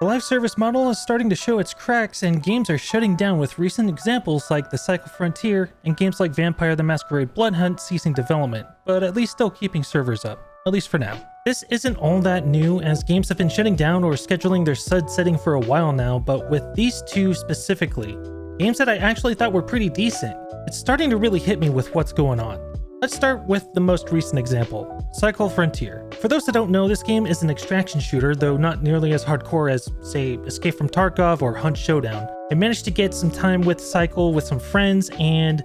The live service model is starting to show its cracks, and games are shutting down, with recent examples like the Cycle Frontier and games like Vampire the Masquerade Bloodhunt ceasing development, but at least still keeping servers up, at least for now. This isn't all that new, as games have been shutting down or scheduling their sunsetting for a while now, but with these two specifically, games that I actually thought were pretty decent, it's starting to really hit me with what's going on. Let's start with the most recent example, Cycle Frontier. For those that don't know, this game is an extraction shooter, though not nearly as hardcore as, say, Escape from Tarkov or Hunt Showdown. I managed to get some time with Cycle with some friends, and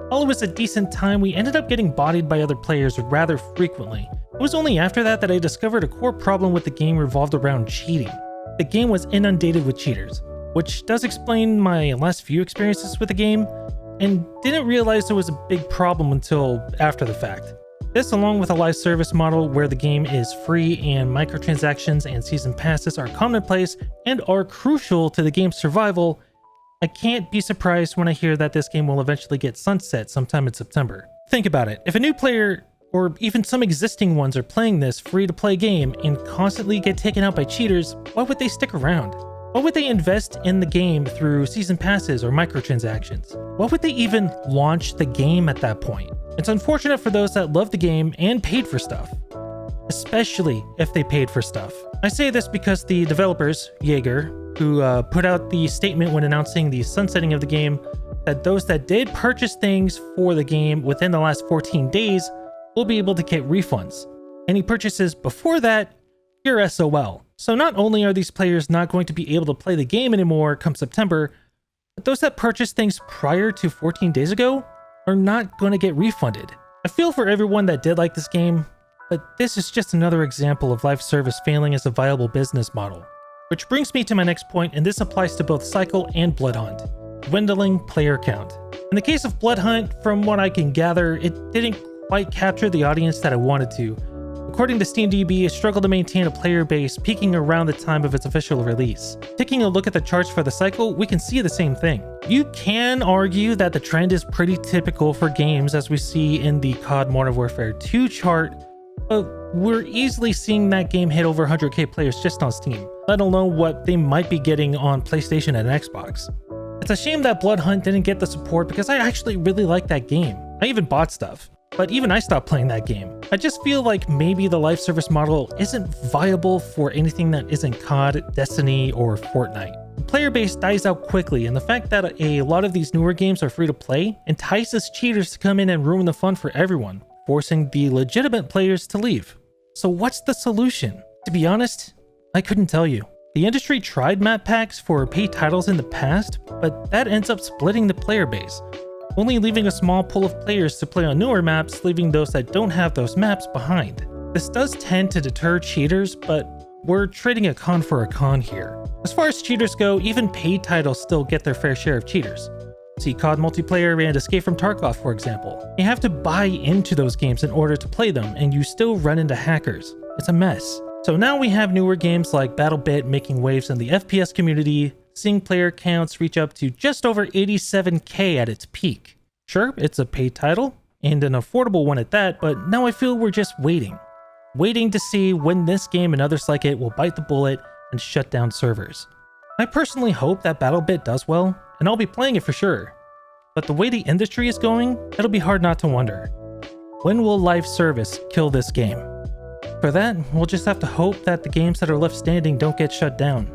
while it was a decent time, we ended up getting bodied by other players rather frequently. It was only after that I discovered a core problem with the game revolved around cheating. The game was inundated with cheaters, which does explain my last few experiences with the game, and didn't realize it was a big problem until after the fact. This, along with a live service model where the game is free and microtransactions and season passes are commonplace and are crucial to the game's survival, I can't be surprised when I hear that this game will eventually get sunset sometime in September. Think about it, if a new player, or even some existing ones, are playing this free-to-play game and constantly get taken out by cheaters, why would they stick around? Why would they invest in the game through season passes or microtransactions? Why would they even launch the game at that point? It's unfortunate for those that love the game and paid for stuff, especially if they paid for stuff. I say this because the developers, Jaeger, who put out the statement when announcing the sunsetting of the game, that those that did purchase things for the game within the last 14 days will be able to get refunds. Any purchases before that, you're SOL. So not only are these players not going to be able to play the game anymore come September, but those that purchased things prior to 14 days ago are not going to get refunded. I feel for everyone that did like this game, but this is just another example of live service failing as a viable business model. Which brings me to my next point, and this applies to both Cycle and Bloodhunt: dwindling player count. In the case of Bloodhunt, from what I can gather, it didn't quite capture the audience that I wanted to. According to SteamDB, it struggled to maintain a player base, peaking around the time of its official release. Taking a look at the charts for the Cycle, we can see the same thing. You can argue that the trend is pretty typical for games, as we see in the COD Modern Warfare 2 chart, but we're easily seeing that game hit over 100k players just on Steam, let alone what they might be getting on PlayStation and Xbox. It's a shame that Bloodhunt didn't get the support, because I actually really like that game. I even bought stuff. But even I stopped playing that game. I just feel like maybe the live service model isn't viable for anything that isn't COD, Destiny, or Fortnite. The player base dies out quickly, and the fact that a lot of these newer games are free to play entices cheaters to come in and ruin the fun for everyone, forcing the legitimate players to leave. So what's the solution? To be honest, I couldn't tell you. The industry tried map packs for paid titles in the past, but that ends up splitting the player base, only leaving a small pool of players to play on newer maps, leaving those that don't have those maps behind. This does tend to deter cheaters, but we're trading a con for a con here. As far as cheaters go, even paid titles still get their fair share of cheaters. See COD multiplayer and Escape from Tarkov, for example. You have to buy into those games in order to play them, and you still run into hackers. It's a mess. So now we have newer games like BattleBit making waves in the FPS community, seeing player counts reach up to just over 87k at its peak. Sure, it's a paid title, and an affordable one at that, but now I feel we're just waiting to see when this game and others like it will bite the bullet and shut down servers. I personally hope that BattleBit does well, and I'll be playing it for sure. But the way the industry is going, it'll be hard not to wonder, when will live service kill this game? For that, we'll just have to hope that the games that are left standing don't get shut down.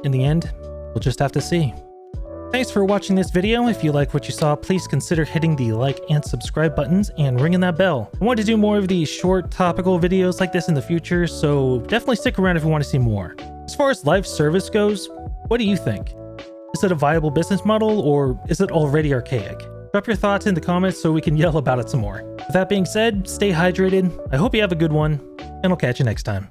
In the end, we'll just have to see. Thanks for watching this video. If you like what you saw, please consider hitting the like and subscribe buttons and ringing that bell. I want to do more of these short topical videos like this in the future, so definitely stick around if you want to see more. As far as live service goes, what do you think? Is it a viable business model, or is it already archaic? Drop your thoughts in the comments so we can yell about it some more. With that being said, stay hydrated, I hope you have a good one, and I'll catch you next time.